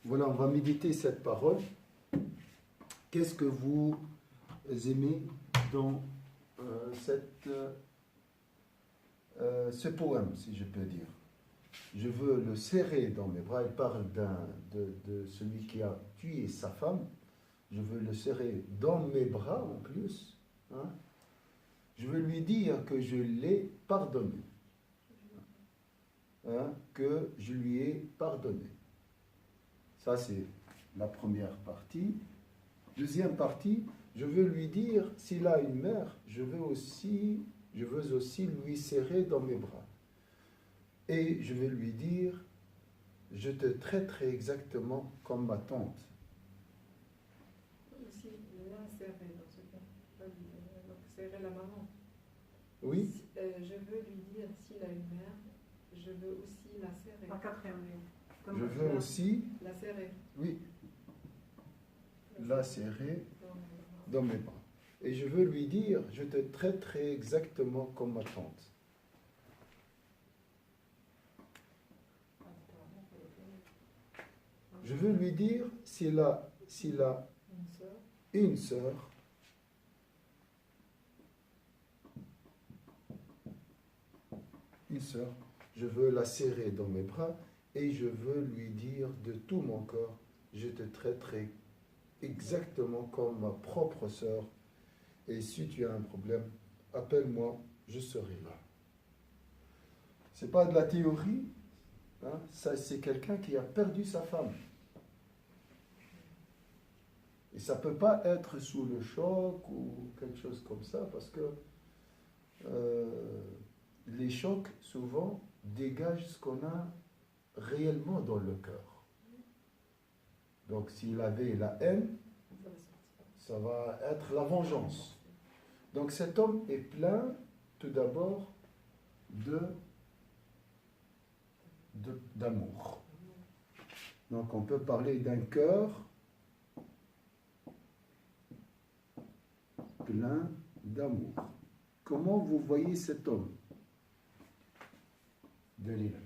Voilà, on va méditer cette parole. Qu'est-ce que vous aimez dans ce poème, si je peux dire? Je veux le serrer dans mes bras. Il parle de celui qui a tué sa femme. Je veux le serrer dans mes bras en plus. Hein? Je veux lui dire que je l'ai pardonné. Hein? Que je lui ai pardonné. Ça, c'est la première partie. Deuxième partie, je veux lui dire, s'il a une mère, je veux aussi lui serrer dans mes bras. Et je vais lui dire, je te traiterai exactement comme ma tante. Aussi, la serrer dans ce cas. Donc, serrer la maman. Oui. Je veux lui dire, s'il a une mère, je veux aussi la serrer. En quatrième ligne. Je veux aussi... La serrer. Oui. La serrer dans mes bras. Et je veux lui dire, je te traiterai exactement comme ma tante. Je veux lui dire, s'il a une sœur, je veux la serrer dans mes bras et je veux lui dire de tout mon corps, je te traiterai exactement comme ma propre sœur. Et si tu as un problème, appelle-moi, je serai là. C'est pas de la théorie, hein? Ça, c'est quelqu'un qui a perdu sa femme. Et ça ne peut pas être sous le choc ou quelque chose comme ça, parce que les chocs, souvent, dégagent ce qu'on a réellement dans le cœur. Donc, s'il avait la haine, ça va être la vengeance. Donc, cet homme est plein, tout d'abord, d'amour. Donc, on peut parler d'un cœur plein d'amour. Comment vous voyez cet homme de l'île?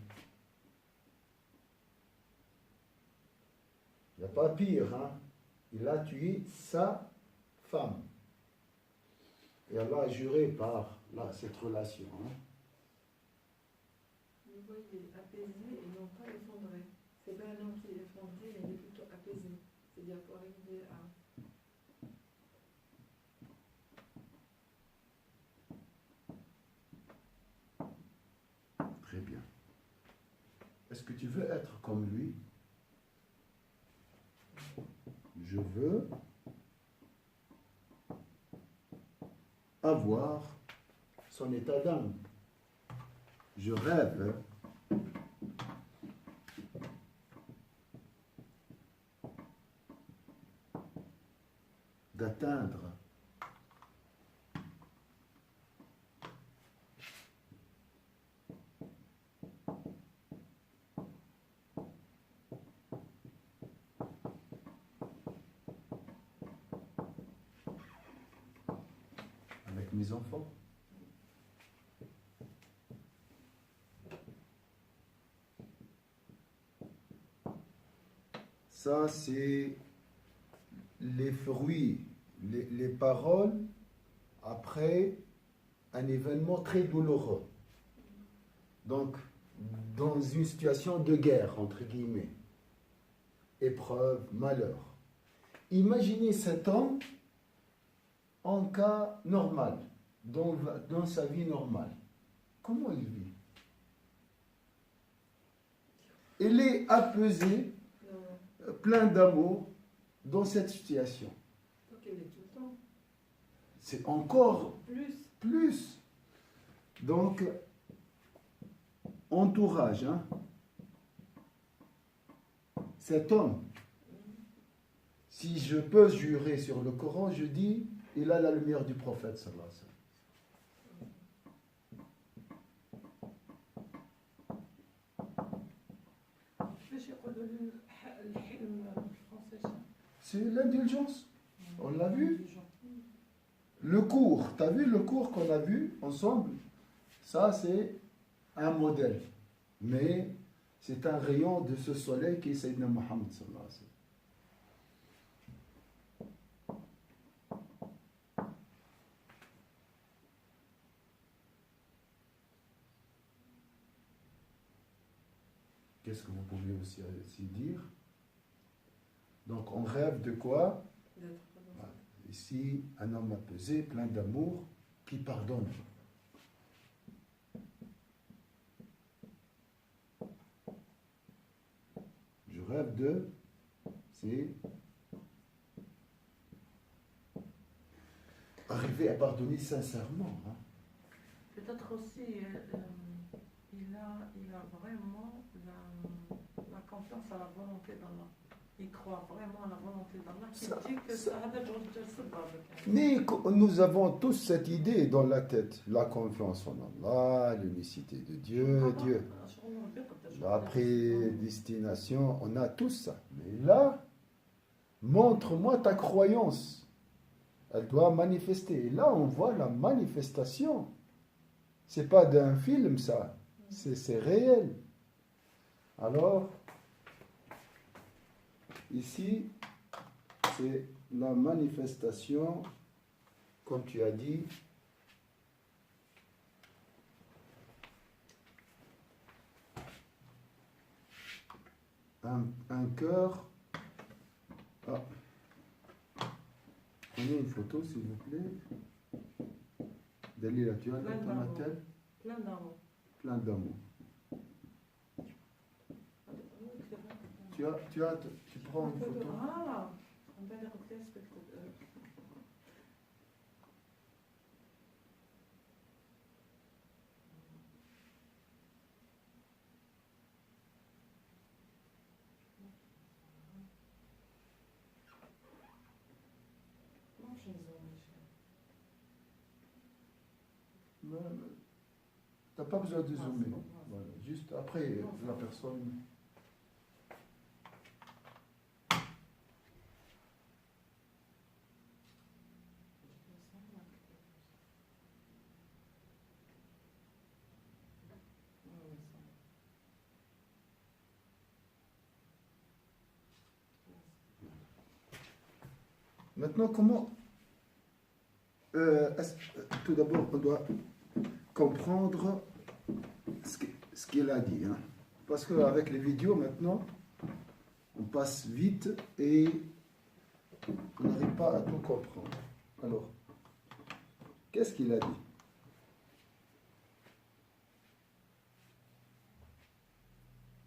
Il n'y a pas pire, hein? Il a tué sa femme. Et Allah a juré par cette relation. Hein? Vous voyez, il est apaisé et non pas effondré. C'est pas un homme qui est effondré, mais il est plutôt apaisé. C'est-à-dire pour arriver à... Très bien. Est-ce que tu veux être comme lui? Je veux avoir son état d'âme. Je rêve d'atteindre avec mes enfants. Ça, c'est les fruits, les paroles après un événement très douloureux. Donc, dans une situation de guerre, entre guillemets, épreuve, malheur. Imaginez cet homme en cas normal, dans sa vie normale. Comment il vit? Il est apaisé, plein d'amour dans cette situation. Donc il est tout le temps. C'est encore plus. Donc, entourage, hein? Cet homme, si je peux jurer sur le Coran, je dis, il a la lumière du prophète, sallallahu alayhi wa sallam. C'est l'indulgence. On l'a vu. Le cours, tu as vu le cours qu'on a vu ensemble? Ça, c'est un modèle. Mais c'est un rayon de ce soleil qui est Sayyidina Muhammad sallallahu alayhi wa sallam. Qu'est-ce que vous pouvez aussi dire? Donc on rêve de quoi? Voilà. Ici, un homme apaisé, plein d'amour, qui pardonne. Je rêve de, c'est arriver à pardonner sincèrement. Hein. Peut-être aussi, il a vraiment la confiance à la volonté d'Allah. Il croit vraiment à la volonté d'Allah. Il dit que ça a de mais nous avons tous cette idée dans la tête. La confiance en Allah, l'unicité de Dieu, Dieu. La prédestination, on a tout ça. Mais là, montre-moi ta croyance. Elle doit manifester. Et là, on voit la manifestation. C'est pas d'un film, ça. C'est réel. Alors, ici, c'est la manifestation, comme tu as dit, un cœur. Ah. Prenez une photo, s'il vous plaît. Dalila, tu as ton tête? Plein d'amour. Plein d'amour. Tu prends une photo. Ah, on va les téléspectateurs. Tu n'as pas besoin de zoomer. Voilà. Juste après, la personne. Maintenant, comment tout d'abord, on doit comprendre ce qu'il a dit. Hein. Parce qu'avec les vidéos, maintenant, on passe vite et on n'arrive pas à tout comprendre. Alors, qu'est-ce qu'il a dit?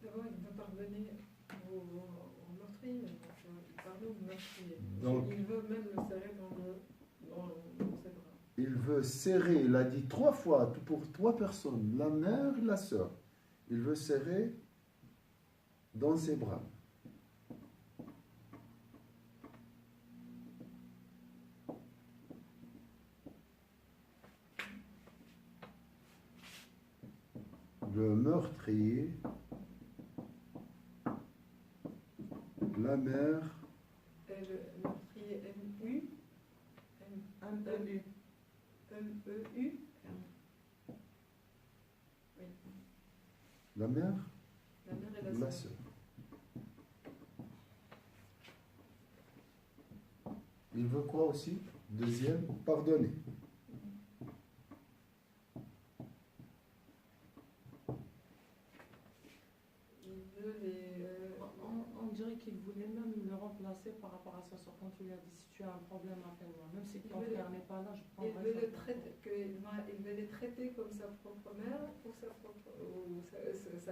D'abord, il va pardonner aux meurtriers. Il pardonne aux meurtriers. Donc, il veut même le serrer dans ses bras. Il veut serrer, il a dit 3 fois, pour 3 personnes, la mère et la sœur. Il veut serrer dans ses bras. Le meurtrier, la mère. Et le meurtrier M-U. M-E-U. M-E-U. Oui. La mère et la la sœur. Il veut quoi aussi? Deuxième, pardonner. On dirait qu'il voulait même le remplacer par rapport à sa soeur quand tu lui as dit si tu as un problème appelle-moi. Même si ton frère n'est pas là, je prends. Il veut les traiter comme sa propre mère ou sa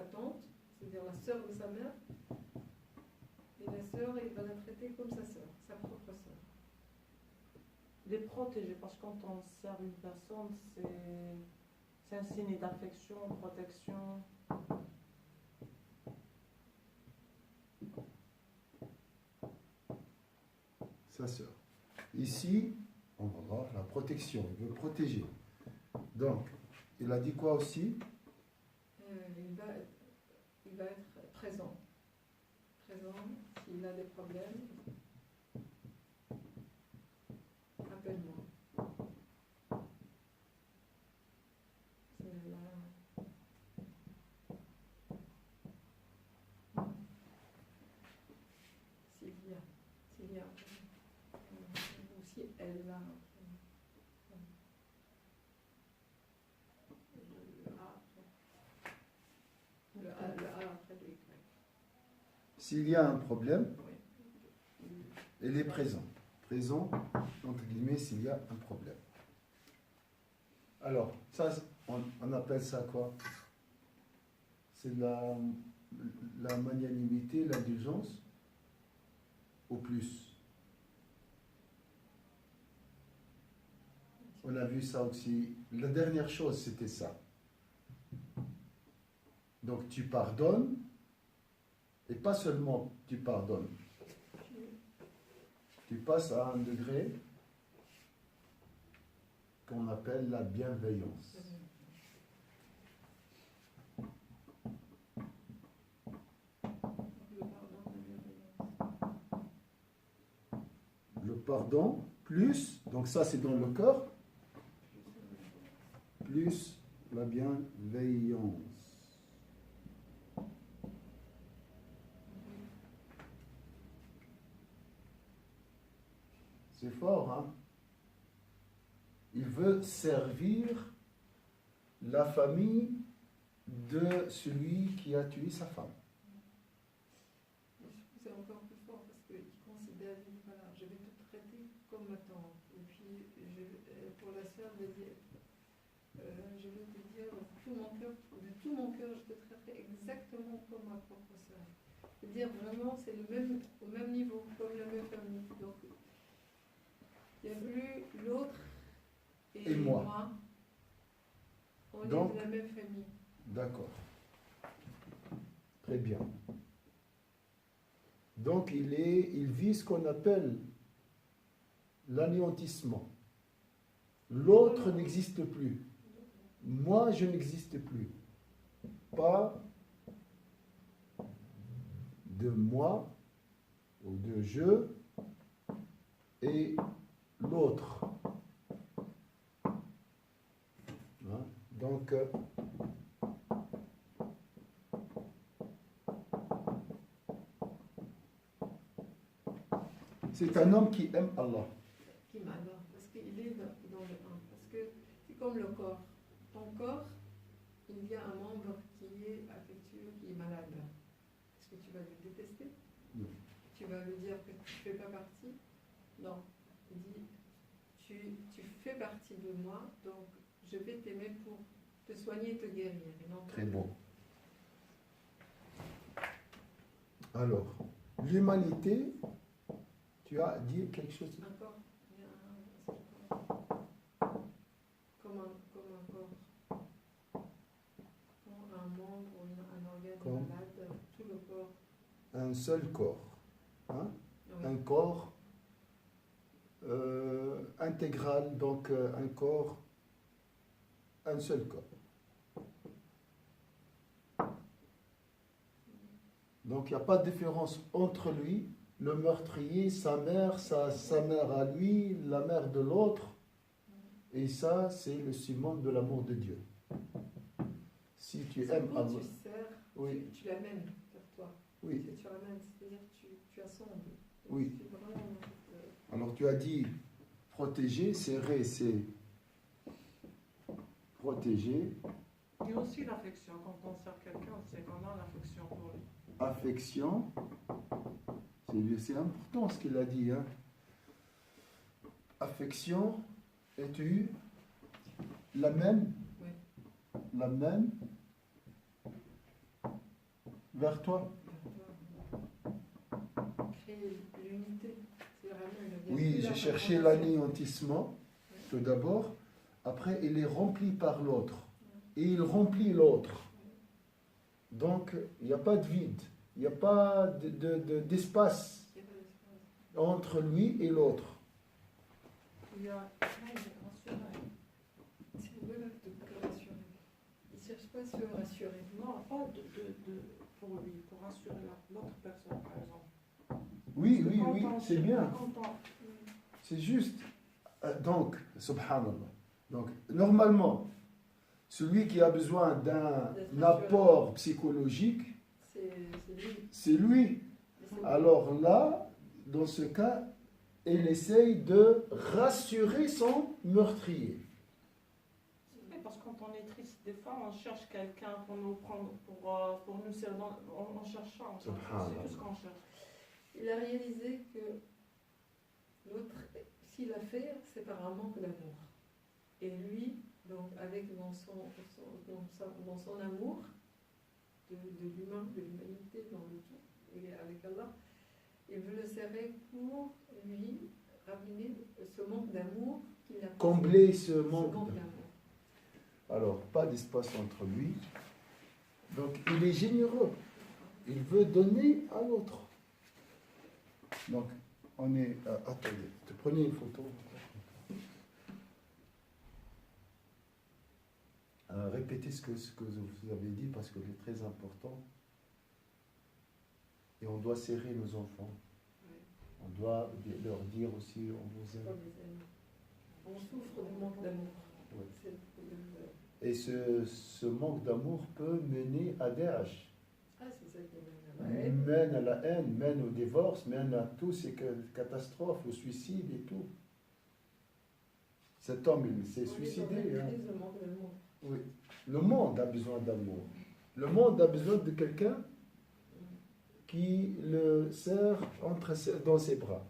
tante, c'est-à-dire la sœur de sa mère. Et la sœur, il va la traiter comme sa sœur, sa propre sœur. Les protéger, parce que quand on sert une personne, c'est un signe d'affection, de protection. Sa sœur. Ici, on va voir la protection. Il veut protéger. Donc, il a dit quoi aussi? Il va être présent. Présent, s'il a des problèmes, appelle-moi. elle a le A après le Y. S'il y a un problème, elle est présente. Présent, entre guillemets, s'il y a un problème. Alors, ça, on appelle ça quoi? C'est la magnanimité, l'indulgence, au plus. On a vu ça aussi. La dernière chose, c'était ça. Donc, tu pardonnes, et pas seulement tu pardonnes. Tu passes à un degré qu'on appelle la bienveillance. Le pardon, plus, donc ça c'est dans le corps, plus la bienveillance. C'est fort, hein? Il veut servir la famille de celui qui a tué sa femme. C'est encore plus fort parce qu'il considère, voilà, je vais te traiter comme ma tante. Et puis, pour la sœur, je vais te dire de tout mon cœur, je te traiterai exactement comme ma propre sœur. C'est-à-dire vraiment, c'est au même niveau, comme la même famille. Donc, il y a plus l'autre et moi. On Donc, est de la même famille. D'accord. Très bien. Donc, il vit ce qu'on appelle l'anéantissement. L'autre n'existe plus. Moi, je n'existe plus. Pas de moi ou de je et l'autre. Hein? Donc, c'est un homme qui aime Allah. Qui m'adore, parce qu'il est dans le un. Parce que c'est comme le corps. Ton corps, il y a un membre qui est affectueux, qui est malade. Est-ce que tu vas le détester? Non. Tu vas lui dire que tu ne fais pas partie? Non. Il dit, tu fais partie de moi, donc je vais t'aimer pour te soigner et te guérir. Et non Très bon. Alors, l'humanité, tu as dit quelque chose? Un corps. Comme un corps. Comme un membre ou un organe malade, tout le corps. Un seul corps. Hein? Oui. Un corps intégral, donc un corps, un seul corps. Donc il n'y a pas de différence entre lui, le meurtrier, sa mère à lui, la mère de l'autre. Et ça, c'est le ciment de l'amour de Dieu. Si tu aimes Allah, Allah, tu sers, oui. tu l'amènes vers toi. Oui. Tu ramènes, c'est-à-dire tu assembles. Oui. Alors tu as dit protéger, serrer, c'est protéger. Et aussi l'affection. Quand on sert quelqu'un, c'est qu'on a l'affection pour lui. Affection, c'est important ce qu'il a dit. Hein. Affection, et tu l'amènes, oui. L'amènes vers toi. Créer l'unité. Oui, j'ai cherché l'anéantissement, tout d'abord. Après, il est rempli par l'autre. Et il remplit l'autre. Donc, il n'y a pas de vide. Il n'y a pas d'espace entre lui et l'autre. Il y a... C'est une bonne acte de rassurer. Il ne cherche pas à se rassurer. Non, pas pour lui, pour rassurer l'autre personne, par exemple. Oui, c'est bien. On C'est juste. Donc, subhanallah. Donc, normalement, celui qui a besoin d'un apport psychologique, c'est lui. Alors là, dans ce cas, elle essaye de rassurer son meurtrier. Oui, parce que quand on est triste, des fois, on cherche quelqu'un pour nous prendre, pour nous serrer dans... On cherche ça, c'est tout ce qu'on cherche. Il a réalisé que l'autre, s'il a fait, c'est par un manque d'amour. Et lui, donc, avec dans son amour de l'humain, de l'humanité, dans le tout, et avec Allah, il veut le serrer pour lui ramener ce manque d'amour qu'il a. Combler ce manque d'amour. Alors, pas d'espace entre lui. Donc, il est généreux. Il veut donner à l'autre. Donc, on est... attendez, prenez une photo. Répétez ce que vous avez dit parce que c'est très important. Et on doit serrer nos enfants. Oui. On doit leur dire aussi, on vous aime. On souffre du manque d'amour. Oui. C'est le problème. Et ce manque d'amour peut mener à des haches. Ah, c'est ça qui mène à la haine. Mène à la haine, mène au divorce, mène à toutes ces catastrophes, au suicide et tout. Cet homme, il s'est suicidé. Hein. Le manque d'amour. Oui. Le monde a besoin d'amour. Le monde a besoin de quelqu'un qui le serre dans ses bras.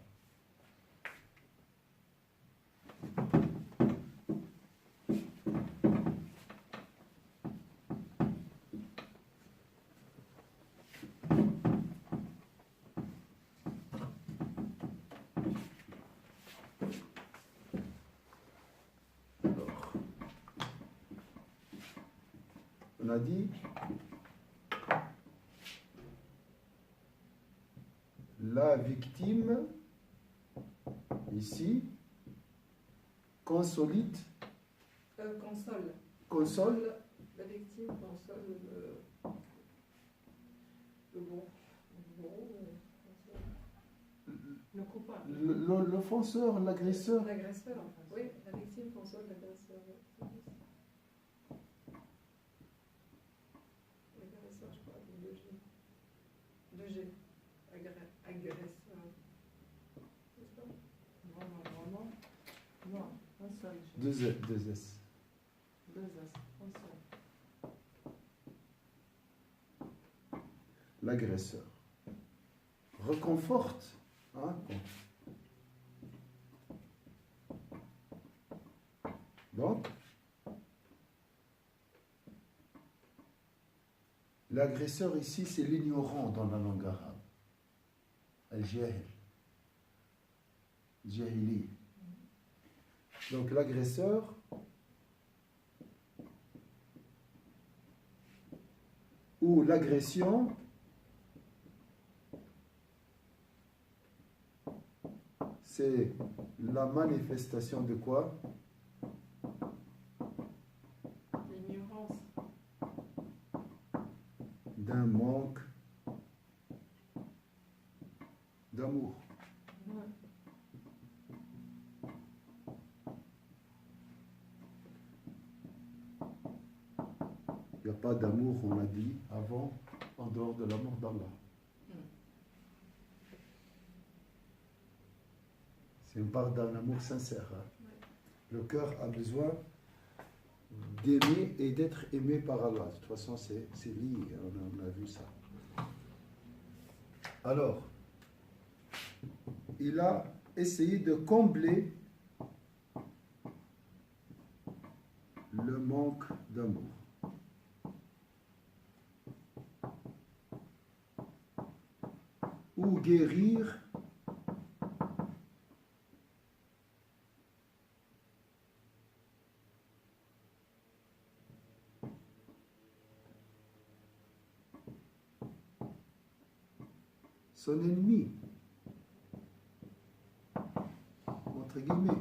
On a dit la victime ici console. La victime console le bon. Le coupable. L'offenseur, l'agresseur. L'agresseur, oui, la victime console l'agresseur. L'agresseur, je crois, 2G. Agresseur. C'est ça? Non, un seul. Deux S. Deux S, un seul. L'agresseur reconforte. Hein? Donc, l'agresseur ici, c'est l'ignorant dans la langue arabe. Al-Jahil. Jahili. Donc l'agresseur ou l'agression c'est la manifestation de quoi? L'ignorance. D'un manque d'amour. Il n'y a pas d'amour, on l'a dit avant, en dehors de l'amour d'Allah. C'est une part d'un amour sincère. Hein. Le cœur a besoin d'aimer et d'être aimé par Allah. De toute façon, c'est lié, on a vu ça. Alors, il a essayé de combler le manque d'amour. Ou guérir son ennemi, entre guillemets.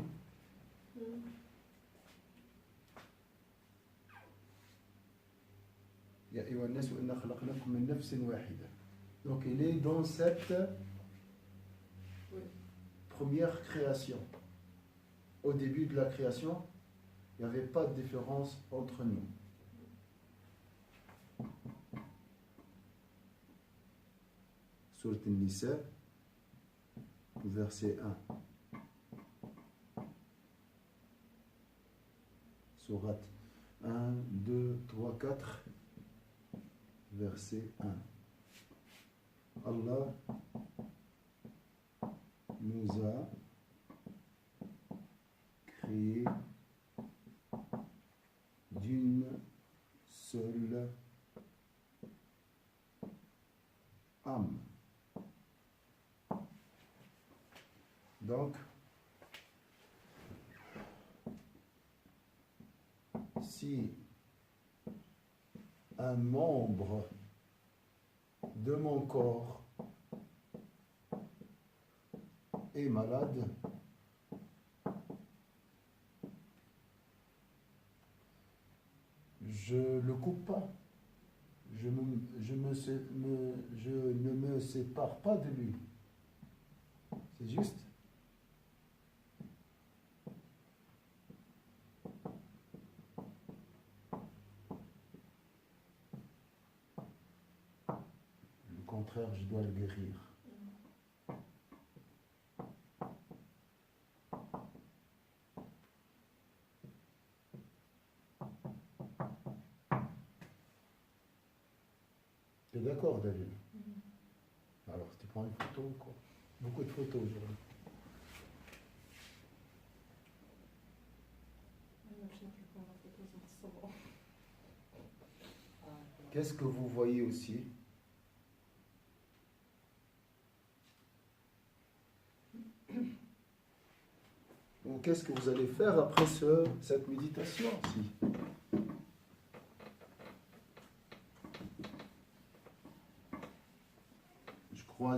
Ya ayyuha an-nas inna khalaqnakum min nafsin wahida. Donc il est dans cette première création. Au début de la création, il n'y avait pas de différence entre nous. Sourate An-Nisa, verset 1. Sourate 1, 2, 3, 4, verset 1. Allah nous a créés d'une seule âme. Donc, si un membre de mon corps est malade, je le coupe pas. Je ne me sépare pas de lui. C'est juste. Le contraire, je dois le guérir. Tu es d'accord, David? Alors, tu prends une photo ou quoi? Beaucoup de photos aujourd'hui. Qu'est-ce que vous voyez aussi? Ou qu'est-ce que vous allez faire après cette méditation-ci?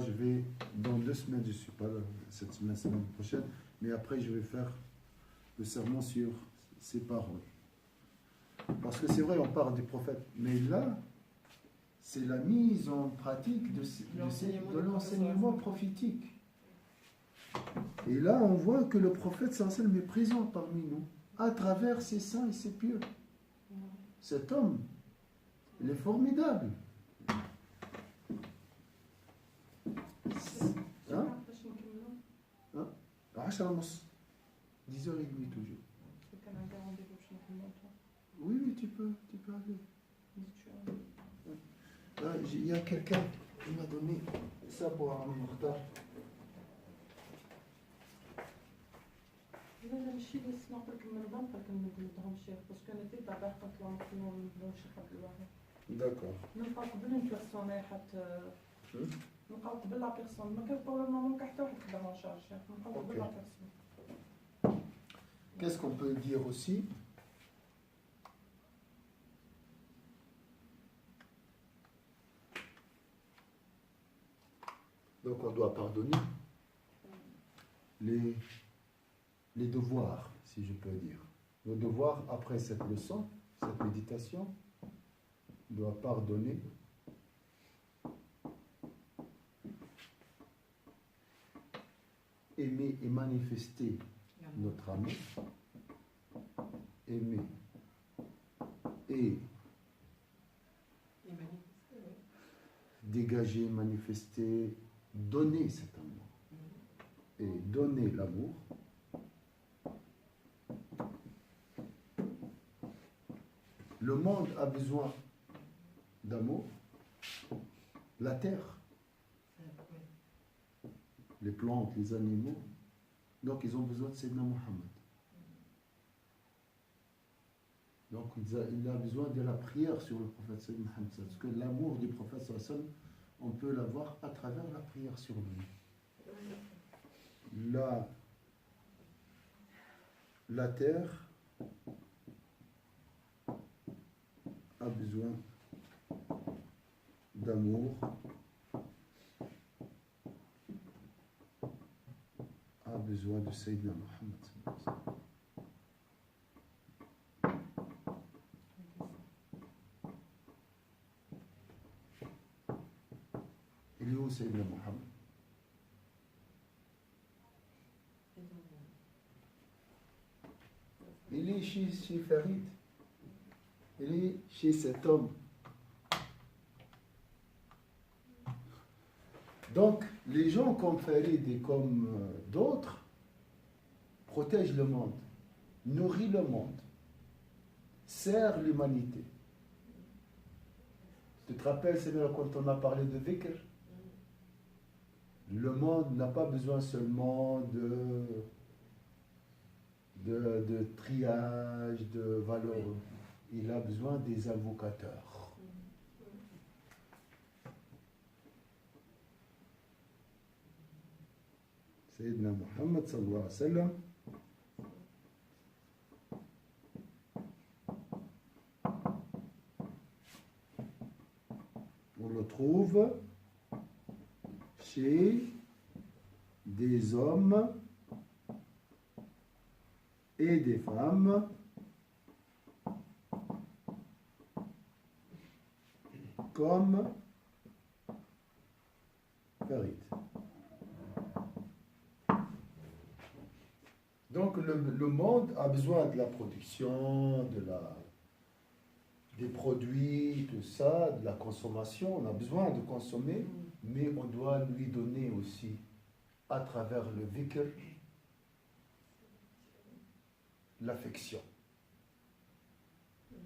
Je vais, dans 2 semaines, je ne suis pas là, cette semaine, semaine prochaine, mais après je vais faire le sermon sur ces paroles. Parce que c'est vrai, on parle des prophètes, mais là, c'est la mise en pratique de l'enseignement prophétique. Et là, on voit que le prophète sallam est présent parmi nous, à travers ses saints et ses pieux. Cet homme, il est formidable. Hein? 10h30 toujours. Oui, tu peux aller. Là, il y a quelqu'un qui m'a donné ça pour un retard. لا ماشي بس نعطيك من ضمك نمدهم شيخ باسكو انا تبع باغا نطلع نطلعوا شي حد الواحد. D'accord. نلقاو قبل نتوصلوا حتى نلقاو قبل لا بيرسون ما كان بور المومون حتى واحد خدام ان شارج نلقاو قبل لا بيرسون. Qu'est-ce qu'on peut dire aussi? Donc on doit pardonner les devoirs, si je peux dire. Le devoir, après cette leçon, cette méditation, doit pardonner aimer et manifester notre amour, aimer et dégager, manifester, donner cet amour et donner l'amour. Le monde a besoin d'amour, la terre, les plantes, les animaux, donc ils ont besoin de Sayyidina Muhammad. Donc il a besoin de la prière sur le prophète Sayyidina Muhammad, parce que l'amour du prophète sallallahu, on peut l'avoir à travers la prière sur lui. La terre a besoin d'amour, a besoin de Sayyidina Muhammad. Il est où Sayyidina Muhammad? Il est chez Farid. Il est chez cet homme. Donc, les gens comme Farid et comme d'autres protègent le monde, nourrissent le monde. sert l'humanité. Tu te rappelles, c'est quand on a parlé de dhikr? Le monde n'a pas besoin seulement de triage, de valeurs. Il a besoin des invocateurs. Sayyidina Muhammad sallallahu alayhi wa sallam, on le trouve chez des hommes et des femmes comme Farid. Donc le monde a besoin de la production, des produits, tout ça, de la consommation. On a besoin de consommer, mais on doit lui donner aussi, à travers le dhikr, l'affection.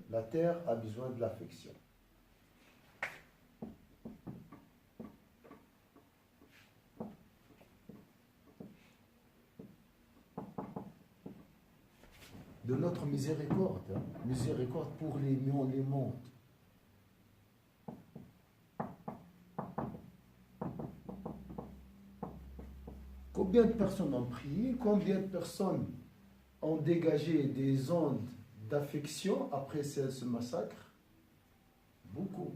La terre a besoin de l'affection. De notre miséricorde, miséricorde pour les mondes. Combien de personnes ont prié, combien de personnes ont dégagé des ondes d'affection après ce massacre? Beaucoup.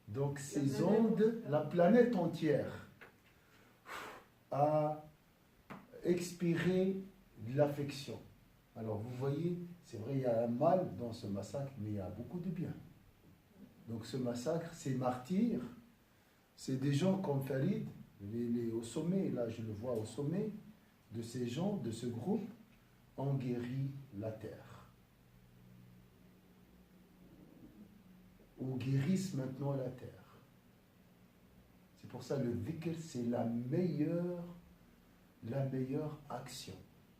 Donc ces ondes, la planète entière a expiré de l'affection. Alors vous voyez, c'est vrai, il y a un mal dans ce massacre, mais il y a beaucoup de bien. Donc ce massacre, ces martyrs, c'est des gens comme Farid, au sommet, là je le vois au sommet, de ces gens, de ce groupe, ont guéri la terre. Ou guérissent maintenant la terre. C'est pour ça le dhikr, c'est la meilleure action,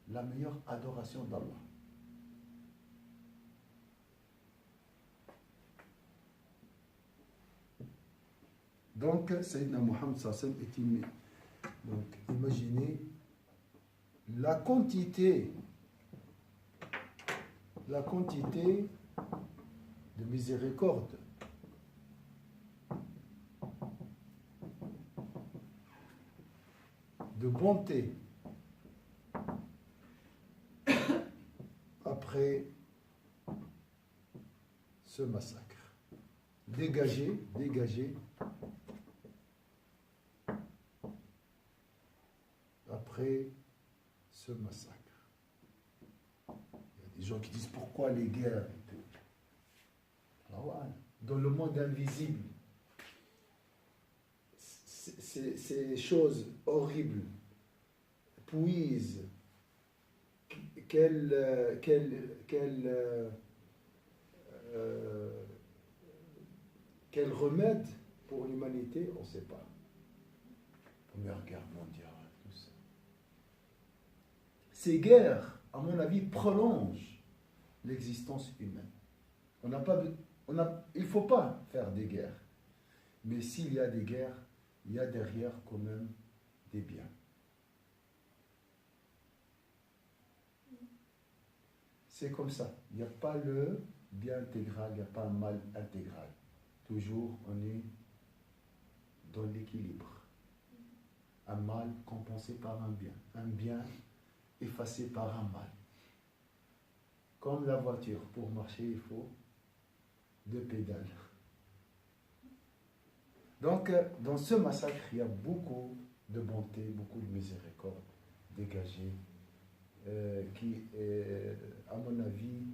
la meilleure adoration d'Allah. Donc, Sayyidina Muhammad sallallahu alayhi wa sallam est donc, imaginez la quantité de miséricorde, de bonté après ce massacre. Dégagé après ce massacre. Il y a des gens qui disent pourquoi les guerres et tout. Dans le monde invisible, ces choses horribles puisent quel remède pour l'humanité, on ne sait pas. Première guerre mondiale, tout ça. Ces guerres, à mon avis, prolongent l'existence humaine. Il ne faut pas faire des guerres. Mais s'il y a des guerres, il y a derrière quand même des biens. C'est comme ça. Il n'y a pas le bien intégral, il n'y a pas le mal intégral. Toujours, on est dans l'équilibre. Un mal compensé par un bien effacé par un mal. Comme la voiture, pour marcher, il faut 2 pédales. Donc, dans ce massacre, il y a beaucoup de bonté, beaucoup de miséricorde dégagée, qui, à mon avis,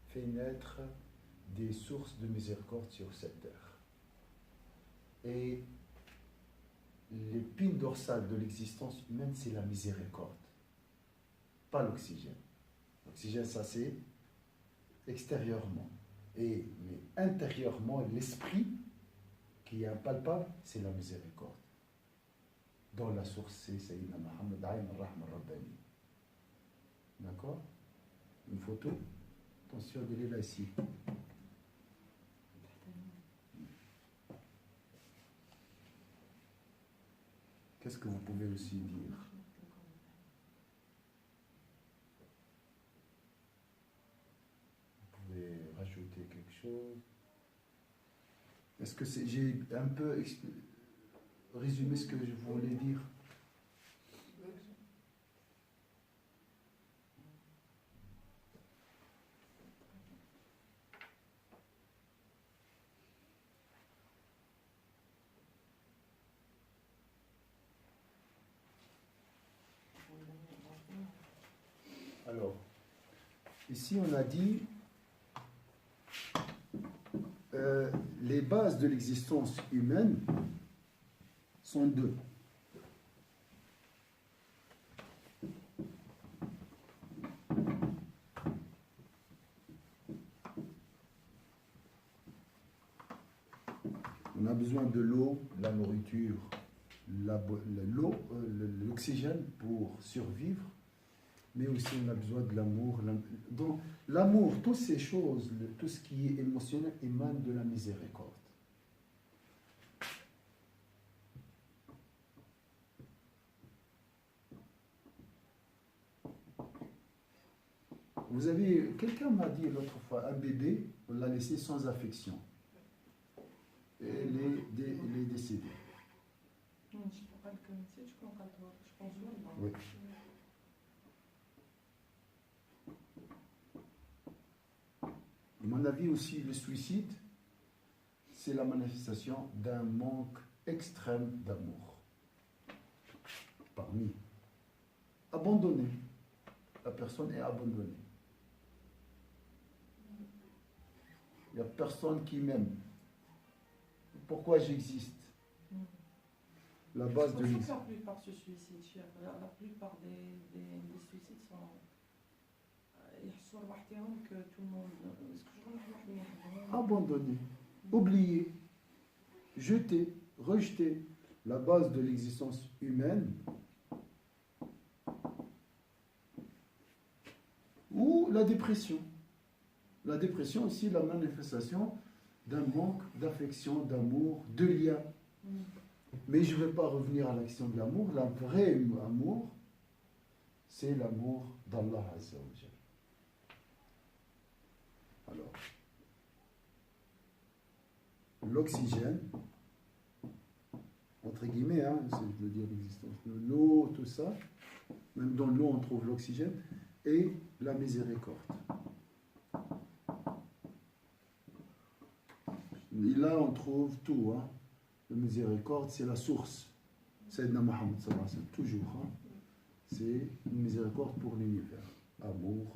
fait naître des sources de miséricorde sur cette terre. Et l'épine dorsale de l'existence humaine, c'est la miséricorde, pas l'oxygène. L'oxygène, ça c'est extérieurement. Mais intérieurement, l'esprit qui est impalpable, c'est la miséricorde. Dans la source, c'est Sayyidina Muhammad Ayn al-Rahma al-Rabbani. D'accord? Une photo. Attention, elle est là ici. Qu'est-ce que vous pouvez aussi dire? Vous pouvez rajouter quelque chose. Est-ce que j'ai un peu résumé ce que je voulais dire? Alors, ici on a dit les bases de l'existence humaine sont deux. On a besoin de l'eau, la nourriture, l'oxygène pour survivre, mais aussi on a besoin de l'amour. Donc l'amour, toutes ces choses, tout ce qui est émotionnel émane de la miséricorde. Vous avez, quelqu'un m'a dit l'autre fois, un bébé, on l'a laissé sans affection. Et il est décédé. Oui. À mon avis aussi, le suicide, c'est la manifestation d'un manque extrême d'amour. Parmi. Abandonné. La personne est abandonnée. Il n'y a personne qui m'aime. Pourquoi j'existe? La base de l'existence. La plupart se suicident. La plupart des suicides sont. Que tout le monde. Abandonné, oublié, jeté, rejeté. La base de l'existence humaine. Ou la dépression. La dépression aussi, la manifestation d'un manque d'affection, d'amour, de lien. Mais je ne vais pas revenir à l'action de l'amour. Le vrai amour, c'est l'amour d'Allah Azza wa Jalla. Alors, l'oxygène, entre guillemets, je veux dire l'existence de l'eau, tout ça, même dans l'eau on trouve l'oxygène, et la miséricorde. Et là on trouve tout. La miséricorde, c'est la source. Sayyidina Muhammad sallallahu alayhi wa sallam, toujours. C'est une miséricorde pour l'univers. Amour.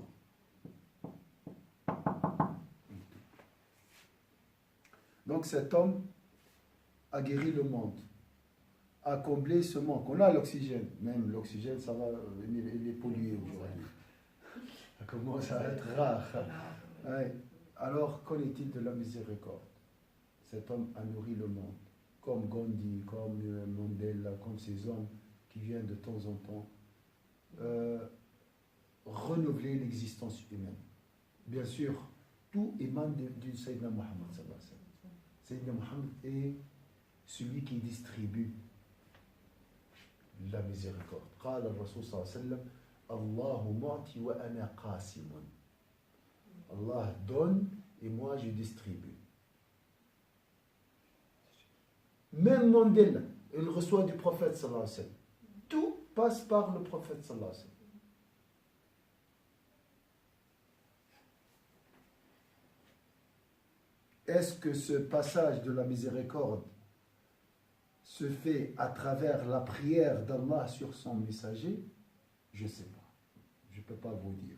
Donc cet homme a guéri le monde, a comblé ce manque. On a l'oxygène, même l'oxygène, ça va, il est pollué aujourd'hui. Ça commence à être rare. Ouais. Alors, qu'en est-il de la miséricorde? Cet homme a nourri le monde, comme Gandhi, comme Mandela, comme ces hommes qui viennent de temps en temps renouveler l'existence humaine. Bien sûr, tout émane du Sayyidina Muhammad sallallahu alayhi wa sallam. Sayyidina Muhammad est celui qui distribue la miséricorde. قال الرسول صلى الله عليه وسلم الله معطي وأنا قاسم. Allah donne et moi je distribue. Même Mandela, il reçoit du prophète sallallahu alayhi wa sallam. Tout passe par le prophète sallallahu alayhi wa sallam. Est-ce que ce passage de la miséricorde se fait à travers la prière d'Allah sur son messager? Je ne sais pas. Je ne peux pas vous dire.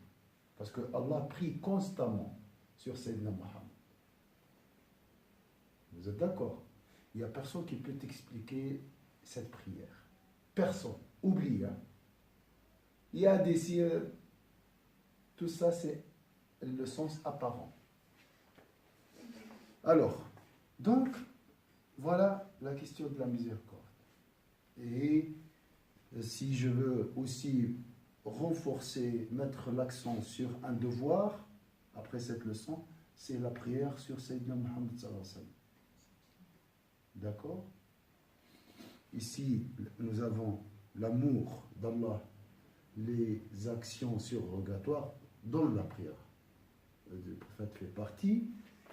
Parce que Allah prie constamment sur Sayyidina Muhammad. Vous êtes d'accord? Il n'y a personne qui peut t'expliquer cette prière. Personne. Oublie. Il y a des signes. Tout ça, c'est le sens apparent. Alors, donc, voilà la question de la miséricorde. Et si je veux aussi renforcer, mettre l'accent sur un devoir, après cette leçon, c'est la prière sur Sayyidina Muhammad sallallahu alayhi wa sallam. D'accord? Ici, nous avons l'amour d'Allah, les actions surrogatoires dans la prière. Le prophète fait partie.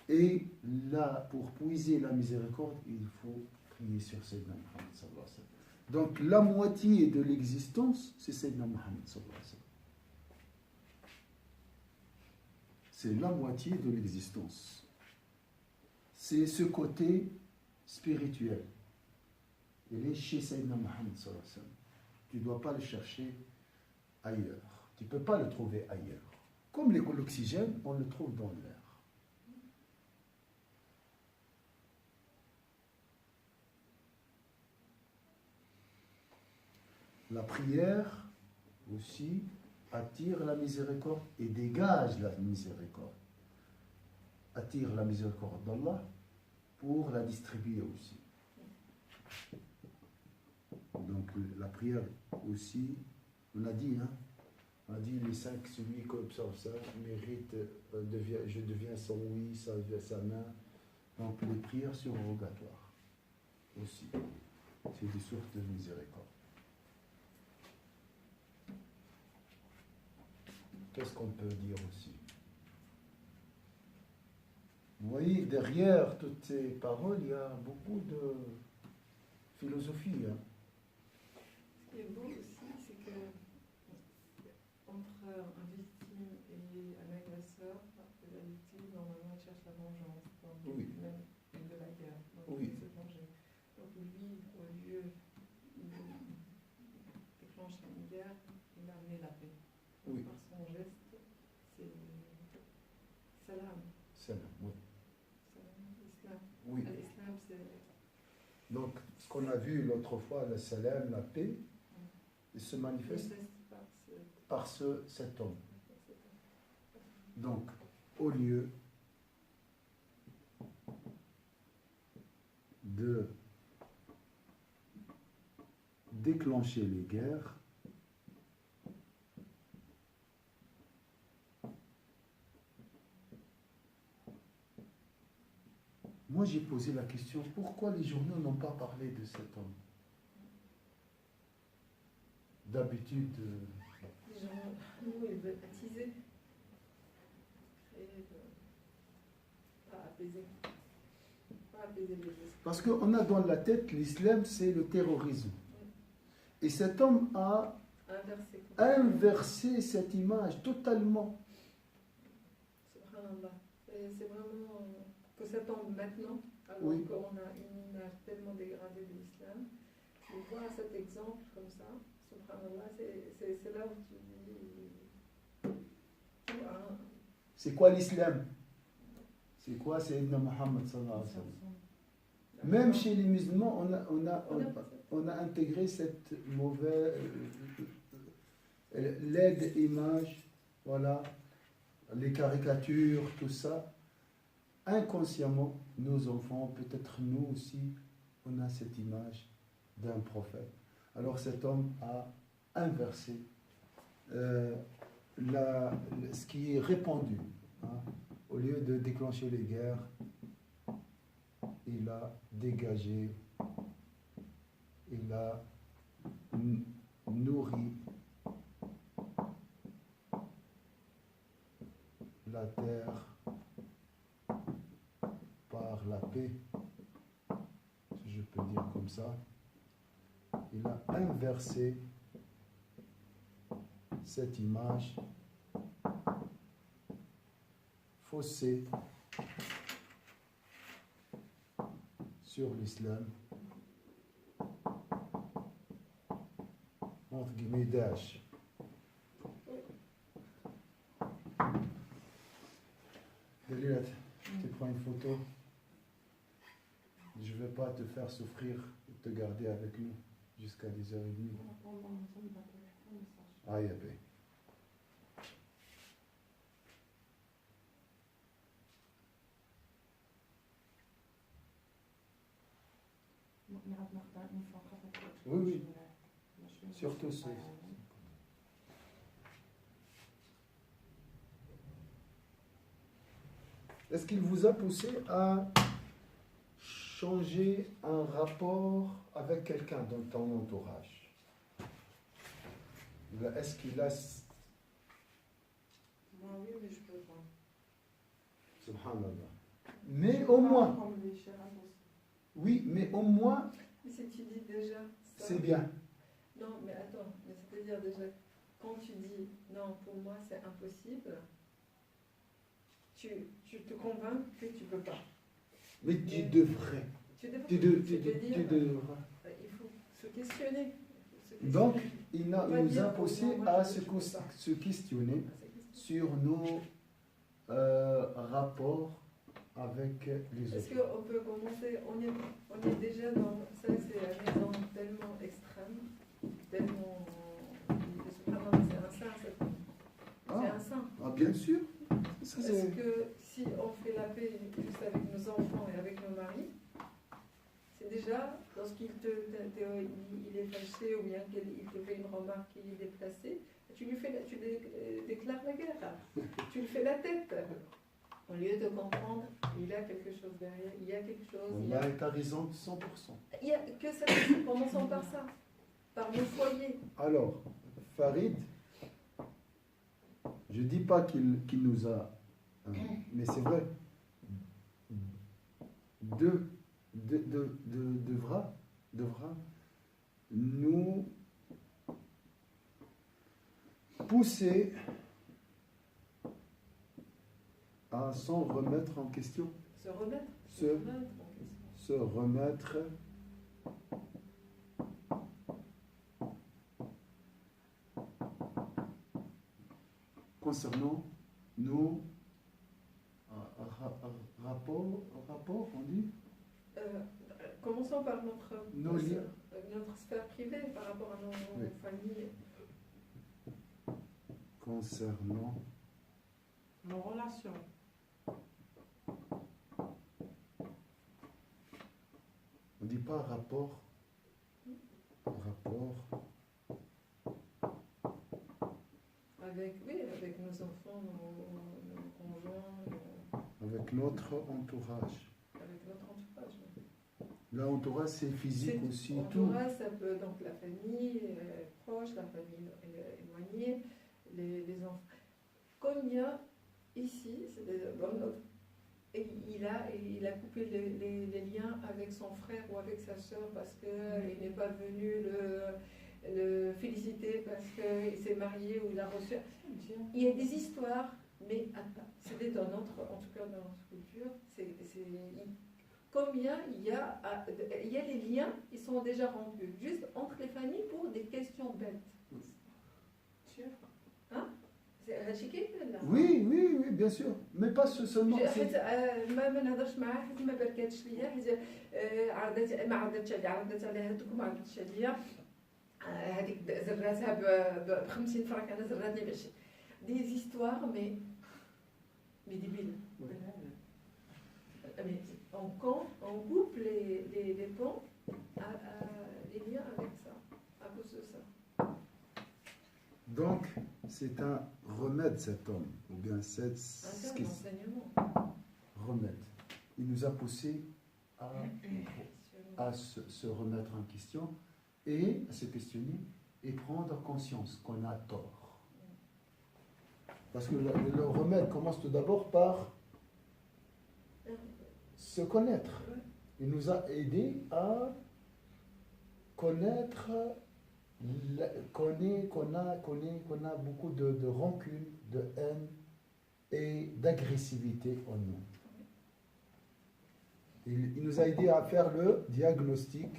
Et là, pour puiser la miséricorde, il faut prier sur Sayyidina Muhammad sallallahu alayhi wa sallam. Donc, la moitié de l'existence, c'est Sayyidina Muhammad sallallahu alayhi wa sallam. C'est la moitié de l'existence. C'est ce côté spirituel. Il est chez Sayyidina Muhammad sallallahu alayhi wa sallam. Tu ne dois pas le chercher ailleurs. Tu ne peux pas le trouver ailleurs. Comme l'oxygène, on le trouve dans l'air. La prière aussi attire la miséricorde et dégage la miséricorde. Attire la miséricorde d'Allah pour la distribuer aussi. Donc la prière aussi, on a dit, les 5, celui qui observe ça, mérite, je deviens son oui, sa main. Donc les prières surrogatoires aussi. C'est des sources de miséricorde. Qu'est-ce qu'on peut dire aussi? Vous voyez, derrière toutes ces paroles, il y a beaucoup de philosophie. Ce qui est beau aussi, c'est que entre un victime et un agresseur, la victime, normalement, elle cherche la vengeance. Donc, oui. Même de la guerre. Donc, oui. il se venger. Donc, lui, au lieu de déclencher une guerre, il a amené la paix. Oui. Par son geste, c'est salam. Salam, oui. Salam, l'islam. Oui. L'islam, c'est... Donc, ce qu'on a vu l'autre fois, le salam, la paix, il se manifeste par cet homme. Donc, au lieu de déclencher les guerres, moi j'ai posé la question, pourquoi les journaux n'ont pas parlé de cet homme? D'habitude... Les gens, nous, ils veulent attiser, créer, pas apaiser les esprits. Parce qu'on a dans la tête, l'islam, c'est le terrorisme. Et cet homme a inversé cette image totalement. Subhanallah. C'est vraiment que ça tombe maintenant, alors oui. qu'on a une image tellement dégradée de l'islam. De voir cet exemple comme ça, subhanallah, c'est là où tu dis... C'est quoi l'islam? C'est quoi Sayyidina Muhammad sallallahu alayhi wa sallam? Même chez les musulmans, on a intégré cette mauvaise, laide image, voilà, les caricatures, tout ça. Inconsciemment, nos enfants, peut-être nous aussi, on a cette image d'un prophète. Alors cet homme a inversé ce qui est répandu. Au lieu de déclencher les guerres, il a dégagé, il a nourri la terre par la paix, si je peux dire comme ça. Il a inversé cette image faussée sur l'islam, entre guillemets Daesh. Dalilat, tu prends une photo. Je ne vais pas te faire souffrir et te garder avec nous jusqu'à 10h30. Ah, ya bé. Oui, oui. Surtout c'est. Est-ce qu'il vous a poussé à changer un rapport avec quelqu'un dans ton entourage? Est-ce qu'il a... Moi, oui, mais je peux pas. Subhanallah. Mais au moins... Comme les chérats aussi. Oui, mais au moins, Mais si tu dis déjà ça, c'est bien. non, mais attends, mais c'est-à-dire déjà, quand tu dis non, pour moi c'est impossible, tu te convaincs que tu peux pas. Mais tu devrais. Tu devrais. Tu devrais. Il faut se questionner. Donc, il nous a poussé à se questionner sur nos rapports avec les Est-ce autres. qu'on peut commencer, on est déjà dans, ça c'est un exemple tellement extrême, tellement, c'est un saint, c'est un saint. Ah, bien sûr. Ça, Parce que si on fait la paix juste avec nos enfants et avec nos maris, c'est déjà, lorsqu'il il est fâché ou bien qu'il te fait une remarque, qu'il est déplacé, tu déclares la guerre, tu lui fais la tête. Au lieu de comprendre, il y a quelque chose derrière, il y a quelque chose. On a ta raison de 100%. Il y a que ça, commençons par ça, par nos foyers. Alors, Farid, je ne dis pas qu'il nous a... mais c'est vrai, devra nous pousser à s'en remettre en question. Se remettre en question. Se remettre concernant nos rapports, on dit Commençons par notre sphère privée par rapport à nos familles. Concernant nos relations. On ne dit pas rapport. Avec nos enfants, nos conjoints. Avec notre entourage. Avec notre entourage. L'entourage, c'est physique aussi. L'entourage, ça peut donc la famille proche, la famille éloignée, les enfants. Comme il y a ici, il a coupé les liens avec son frère ou avec sa soeur parce qu'il n'est pas venu le féliciter parce qu'il s'est marié ou il a reçu. Il y a des histoires, mais c'était dans notre, en tout cas dans notre culture, combien il y a les liens, ils sont déjà rompus, juste entre les familles pour des questions bêtes. Hein? Oui, bien sûr. Mais pas seulement. ما نهضرش معاه حيت ما بركاتش ليا حيت ما عرضتش عليها هذوك ما عرضتش عليا هذيك زراتها ب 50 فرنك انا زراتني ب 20 des histoires mais débiles. Mais on coupe les ponts les liens avec ça à cause de ça. Donc, c'est un remède, cet homme, ou bien c'est un enseignement. Remède. Il nous a poussé à se remettre en question et à se questionner et prendre conscience qu'on a tort. Parce que le remède commence tout d'abord par se connaître. Il nous a aidé à connaître qu'on a beaucoup de rancune, de haine et d'agressivité en nous. Il nous a aidé à faire le diagnostic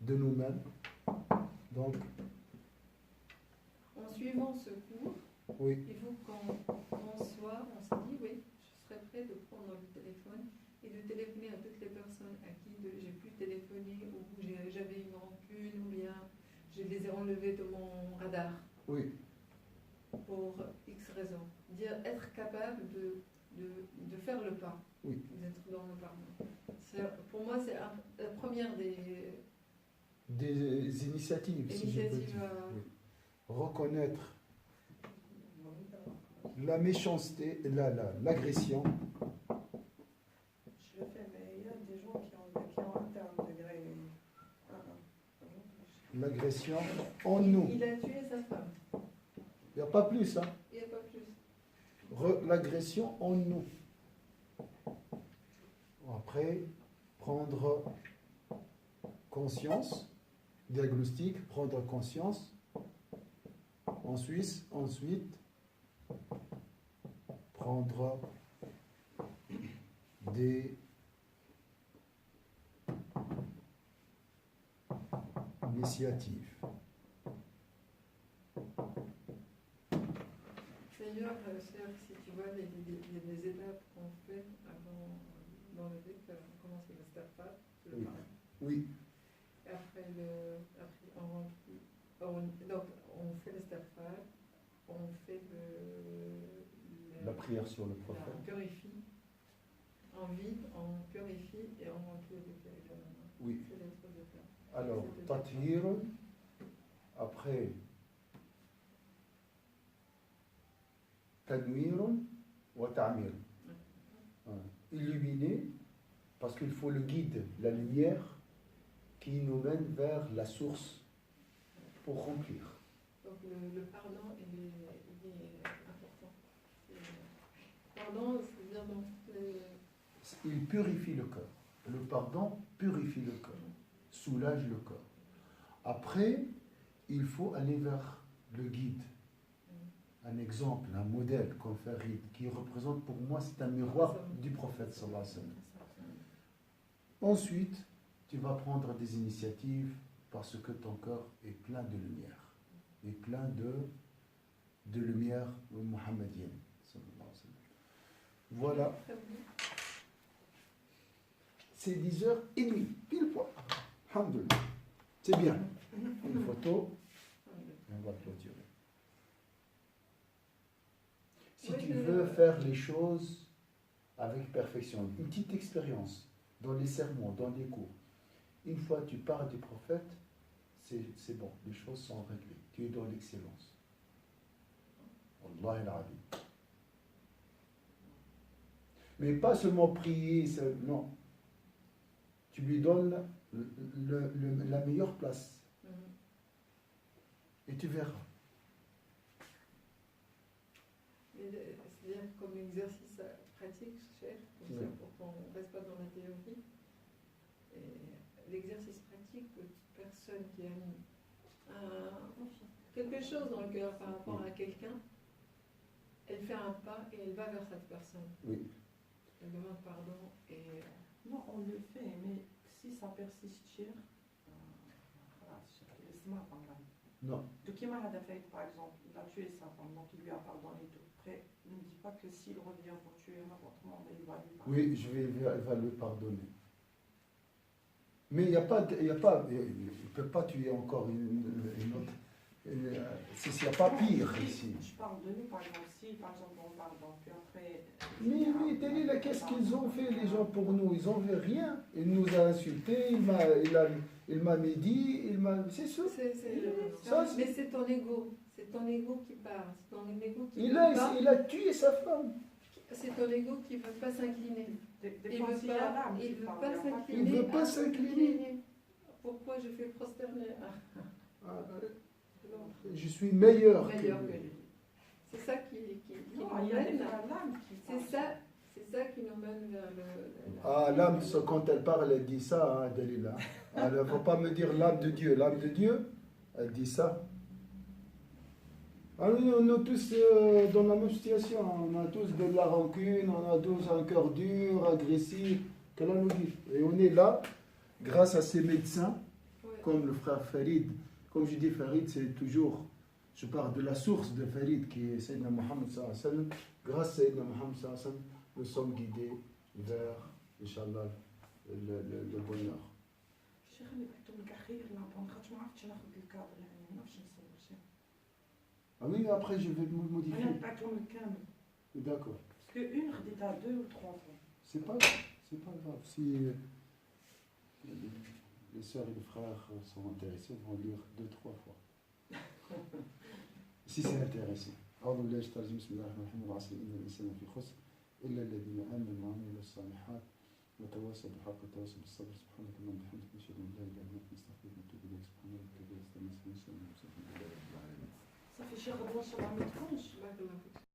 de nous-mêmes. Donc, en suivant ce cours, oui. Il faut qu'en soir, on se dit, oui, je serais prêt de prendre le téléphone et de téléphoner à toutes les personnes à qui j'ai pu téléphoner ou j'avais une rancune ou bien je les ai enlevés de mon radar. Oui. Pour X raisons. Être capable de faire le pas. Oui. D'être dans le pardon. Pour moi, c'est la première des initiatives. Si je peux dire. Oui. Reconnaître La méchanceté, l'agression. Je le fais, mais il y a des gens qui ont atteint un degré. L'agression en nous. Il a tué sa femme. Il n'y a pas plus, hein? Il n'y a pas plus. L'agression en nous. Après, prendre conscience, diagnostic, prendre conscience. Ensuite, prendre des initiatives. D'ailleurs, si tu vois, il y a des étapes qu'on fait avant, dans le fait, on commence le staffa, le Oui. parrain. Oui. Et après, donc, on fait le staffa, on fait La prière sur le prophète. On purifie, on vide, on purifie et on remplit avec la main. Oui. C'est les trois étapes. Alors, tathir, après, tanwir wa ta'mir. Illuminer, parce qu'il faut le guide, la lumière qui nous mène vers la source pour remplir. Donc le pardon, il est important. Pardon, c'est-à-dire donc Il purifie le cœur. Le pardon purifie le cœur, soulage le corps. Après, il faut aller vers le guide. Un exemple, un modèle comme Farid, qui représente pour moi, c'est un miroir du prophète sallallahu alayhi wa sallam. Ensuite, tu vas prendre des initiatives parce que ton cœur est plein de lumière. Est plein de lumière mohammedienne. Voilà. C'est 10h30, pile poil. Alhamdulillah. C'est bien. Une photo, et on va clôturer. Si tu veux faire les choses avec perfection, une petite expérience dans les sermons, dans les cours, une fois que tu parles du prophète, c'est bon, les choses sont réglées. Tu es dans l'excellence. Wallah al-Adi. Mais pas seulement prier, non. Tu lui donnes la meilleure place. Et tu verras. C'est-à-dire comme exercice pratique, chef, pour qu'on ne reste pas dans la théorie. L'exercice pratique, personne qui a quelque chose dans le cœur par rapport à quelqu'un, elle fait un pas et elle va vers cette personne. Oui. Elle demande pardon et... Non, on le fait, mais si ça persiste, non. De Kima Hadafet, par exemple, il a tué sa femme, donc il lui a pardonné tout. Après, ne me dis pas que s'il revient pour tuer n'importe comment, il va lui pardonner. Oui, elle va lui pardonner. Mais il ne peut pas tuer encore une autre. Il n'y a pas pire ici. Je parle de nous, par exemple, si par exemple on pardonne, puis après. Mais qu'est-ce qu'ils ont fait les gens pour nous? Ils n'ont fait rien. Il nous a insultés, il m'a médit, c'est sûr. Mais c'est ton ego. C'est ton ego qui parle. C'est ton ego qui il a tué sa femme. C'est ton ego qui ne veut pas s'incliner. Il ne veut pas s'incliner. Pourquoi je fais prosterner? Je suis meilleur que lui. C'est ça qui nous mène. C'est ça qui nous mène vers le... L'âme, quand elle parle, elle dit ça, Dalila. Elle ne faut pas me dire l'âme de Dieu. L'âme de Dieu, elle dit ça. On est tous dans la même situation. On a tous de la rancune, on a tous un cœur dur, agressif. Qu'Allah nous dit. Et on est là, grâce à ces médecins, comme le frère Farid. Comme je dis, Farid, c'est toujours, je parle de la source de Farid, qui est Sayyidina Muhammad sallallahu alayhi wa sallam. Grâce à Sayyidina Muhammad sallallahu alayhi wa sallam, nous sommes guidés vers, Inch'Allah, le bonheur. Ah oui, après je vais modifier. D'accord. Parce qu'une redita 2 ou 3 fois. C'est pas grave. Si les sœurs et les frères sont intéressés, ils vont lire 2-3 fois. Si c'est intéressant. أعوذ بالله من الشيطان الرجيم بسم الله الرحمن الرحيم والعصر إن الإنسان لفي خسر إلا الذين آمنوا وعملوا الصالحات وتواصوا بالحق وتواصوا بالصبر سبحانك اللهم وبحمدك نشهد أن لا إله إلا أنت نستغفرك ونتوب إليك سبحان ربك رب العزة عما يصفون وسلام على المرسلين. صافي شي غدوه ان شاء الله ما تكونش.